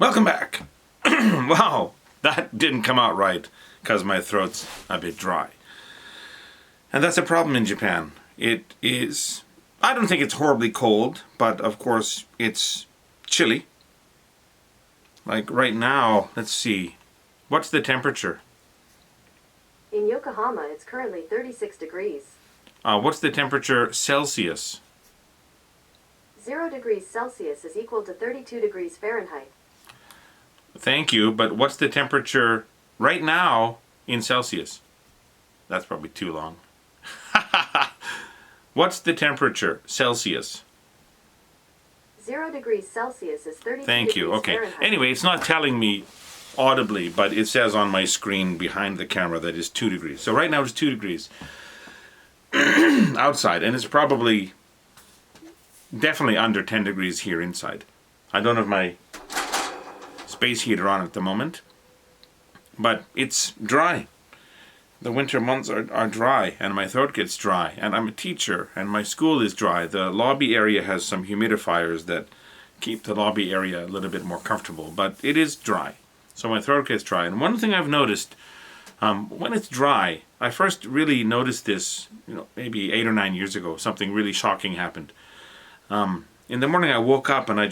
Welcome back. Wow, that didn't come out right because my throat's a bit dry. And that's a problem in Japan. It is, I don't think it's horribly cold, but of course it's chilly. Like right now, let's see, what's the temperature? In Yokohama, it's currently 36 degrees. What's the temperature Celsius? 0 degrees Celsius is equal to 32 degrees Fahrenheit. Thank you, but what's the temperature right now in Celsius? That's probably too long. What's the temperature Celsius? 0 degrees Celsius is 32 Thank you. degrees Okay. Fahrenheit. Anyway, it's not telling me audibly, but it says on my screen behind the camera that it's 2 degrees. So right now it's 2 degrees outside, and it's probably definitely under 10 degrees here inside. I don't have my space heater on at the moment, but it's dry. The winter months are dry, and my throat gets dry, and I'm a teacher, and my school is dry. The lobby area has some humidifiers that keep the lobby area a little bit more comfortable, but it is dry. So my throat gets dry. And one thing I've noticed, when it's dry, I first really noticed this, maybe 8 or 9 years ago. Something really shocking happened. In the morning I woke up and I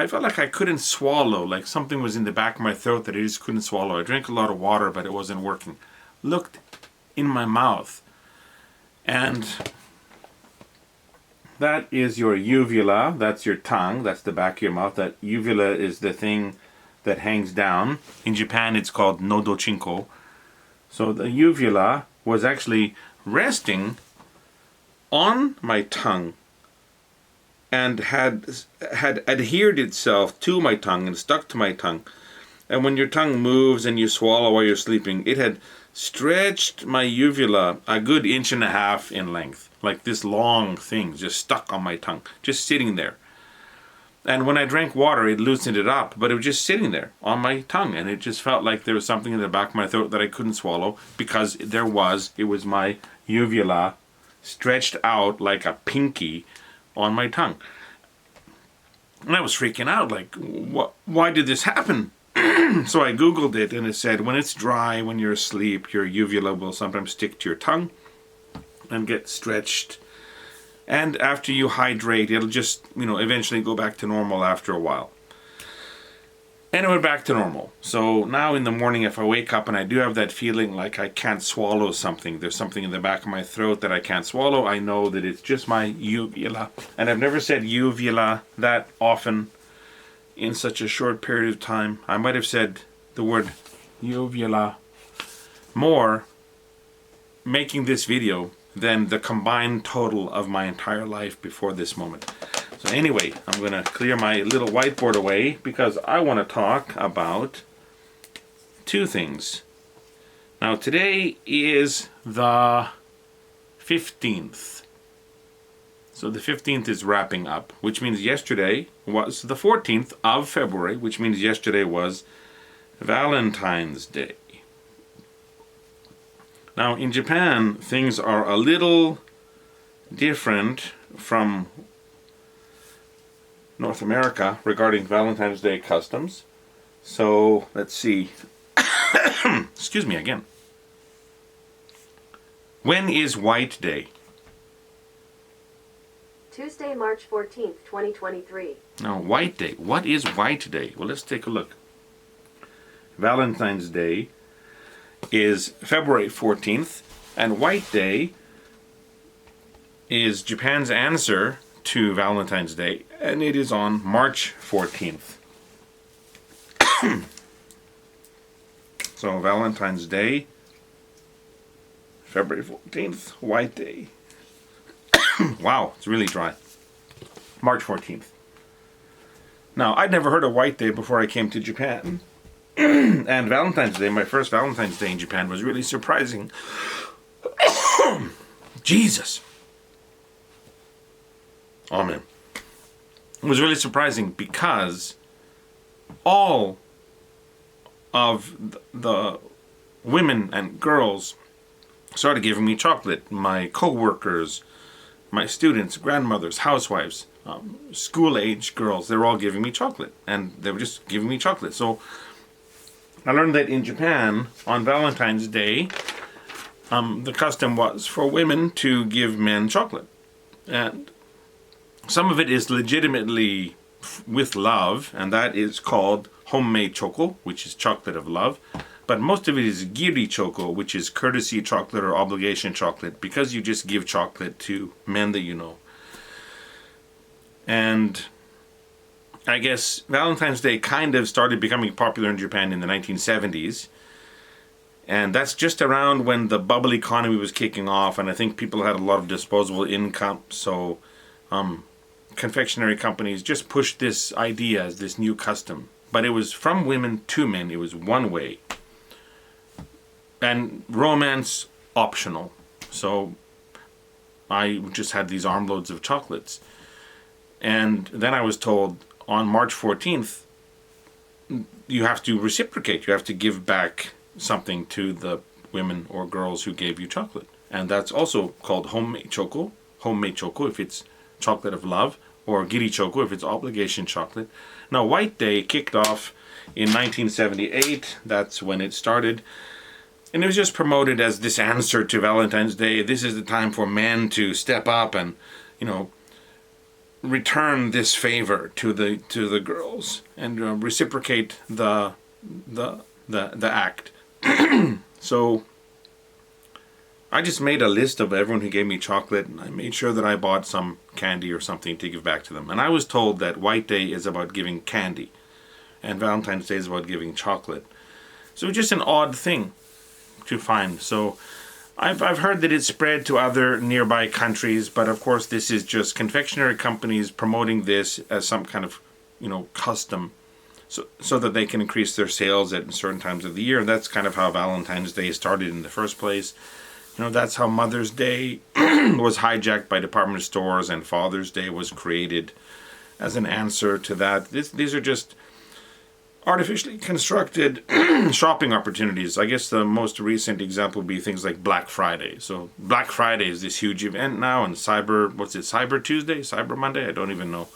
felt like I couldn't swallow, like something was in the back of my throat that I just couldn't swallow. I drank a lot of water, but it wasn't working. Looked in my mouth, and that is your uvula. That's your tongue. That's the back of your mouth. That uvula is the thing that hangs down. In Japan it's called nodochinko. So the uvula was actually resting on my tongue and had adhered itself to my tongue and stuck to my tongue. And when your tongue moves and you swallow while you're sleeping, it had stretched my uvula a good 1.5 inches in length. Like this long thing just stuck on my tongue, just sitting there. And when I drank water, it loosened it up, but it was just sitting there on my tongue. And it just felt like there was something in the back of my throat that I couldn't swallow because it was my uvula stretched out like a pinky on my tongue. And I was freaking out, like, why did this happen? So I googled it, and it said when it's dry, when you're asleep, your uvula will sometimes stick to your tongue and get stretched. And after you hydrate, it'll just, eventually go back to normal after a while. And it went back to normal. So now in the morning, if I wake up and I do have that feeling like I can't swallow something, there's something in the back of my throat that I can't swallow, I know that it's just my uvula. And I've never said uvula that often in such a short period of time. I might have said the word uvula more making this video than the combined total of my entire life before this moment. So anyway, I'm going to clear my little whiteboard away because I want to talk about two things. Now today is the 15th. So the 15th is wrapping up, which means yesterday was the 14th of February, which means yesterday was Valentine's Day. Now in Japan, things are a little different from North America regarding Valentine's Day customs. So let's see. Excuse me again. When is White Day? Tuesday, March 14th, 2023. Now, White Day. What is White Day? Well, let's take a look. Valentine's Day is February 14th, and White Day is Japan's answer to Valentine's Day, and it is on March 14th. So, Valentine's Day, February 14th, White Day. Wow, it's really dry. March 14th. Now, I'd never heard of White Day before I came to Japan. And Valentine's Day, my first Valentine's Day in Japan, was really surprising. Jesus. Amen. It was really surprising because all of the women and girls started giving me chocolate. My co-workers, my students, grandmothers, housewives, school-age girls. They were all giving me chocolate, and they were just giving me chocolate. So I learned that in Japan, on Valentine's Day, the custom was for women to give men chocolate. And some of it is legitimately with love, and that is called homemade choco, which is chocolate of love. But most of it is giri choco, which is courtesy chocolate or obligation chocolate, because you just give chocolate to men that you know. And I guess Valentine's Day kind of started becoming popular in Japan in the 1970s. And that's just around when the bubble economy was kicking off, and I think people had a lot of disposable income. So confectionery companies just pushed this idea as this new custom. But it was from women to men. It was one way. And romance optional. So I just had these armloads of chocolates. And then I was told on March 14th, you have to reciprocate. You have to give back something to the women or girls who gave you chocolate. And that's also called homemade choco. Homemade choco if it's chocolate of love, or giri choco if it's obligation chocolate. Now, White Day kicked off in 1978. That's when it started. And it was just promoted as this answer to Valentine's Day. This is the time for men to step up and, return this favor to the girls and reciprocate the act. So I just made a list of everyone who gave me chocolate, and I made sure that I bought some candy or something to give back to them. And I was told that White Day is about giving candy, and Valentine's Day is about giving chocolate. So it's just an odd thing to find. So I've heard that it's spread to other nearby countries, but of course this is just confectionery companies promoting this as some kind of, custom, so that they can increase their sales at certain times of the year. And that's kind of how Valentine's Day started in the first place. That's how Mother's Day was hijacked by department stores, and Father's Day was created as an answer to that. These are just artificially constructed shopping opportunities. I guess the most recent example would be things like Black Friday. So Black Friday is this huge event now, and Cyber Tuesday, Cyber Monday, I don't even know.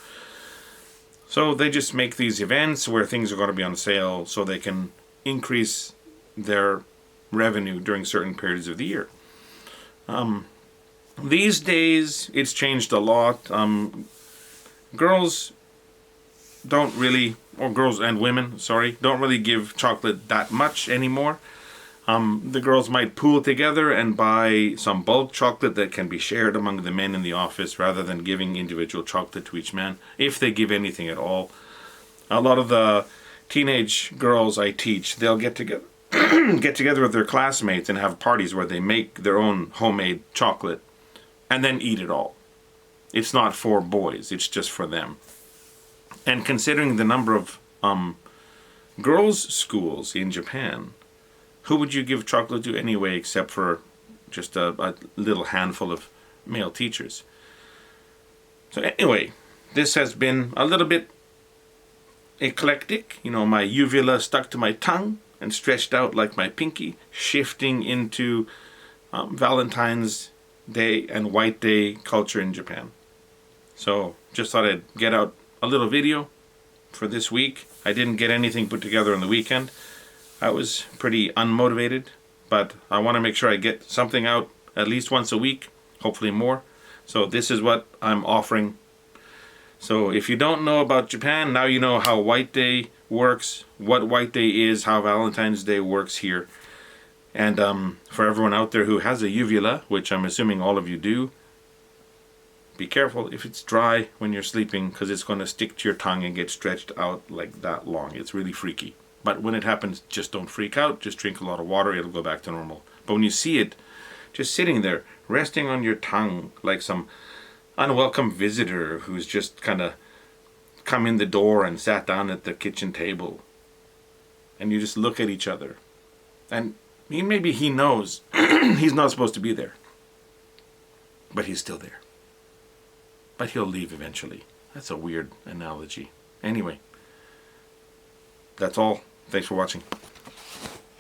So they just make these events where things are going to be on sale so they can increase their revenue during certain periods of the year. These days, it's changed a lot. Girls and women, don't really give chocolate that much anymore. The girls might pool together and buy some bulk chocolate that can be shared among the men in the office, rather than giving individual chocolate to each man, if they give anything at all. A lot of the teenage girls I teach, they'll get together with their classmates and have parties where they make their own homemade chocolate and then eat it all. It's not for boys, it's just for them. And considering the number of girls' schools in Japan, who would you give chocolate to anyway, except for just a little handful of male teachers? So anyway, this has been a little bit eclectic. My uvula stuck to my tongue and stretched out like my pinky, shifting into Valentine's Day and White Day culture in Japan. So just thought I'd get out a little video for this week. I didn't get anything put together on the weekend. I was pretty unmotivated, but I want to make sure I get something out at least once a week, hopefully more. So this is what I'm offering. So if you don't know about Japan, now you know how White Day works, what White Day is, how Valentine's Day works here. And for everyone out there who has a uvula, which I'm assuming all of you do, be careful if it's dry when you're sleeping, because it's going to stick to your tongue and get stretched out like that long. It's really freaky. But when it happens, just don't freak out. Just drink a lot of water. It'll go back to normal. But when you see it just sitting there, resting on your tongue like some unwelcome visitor who's just kind of come in the door and sat down at the kitchen table, and you just look at each other, and maybe he knows he's not supposed to be there, but he's still there. But he'll leave eventually. That's a weird analogy. Anyway, that's all. Thanks for watching.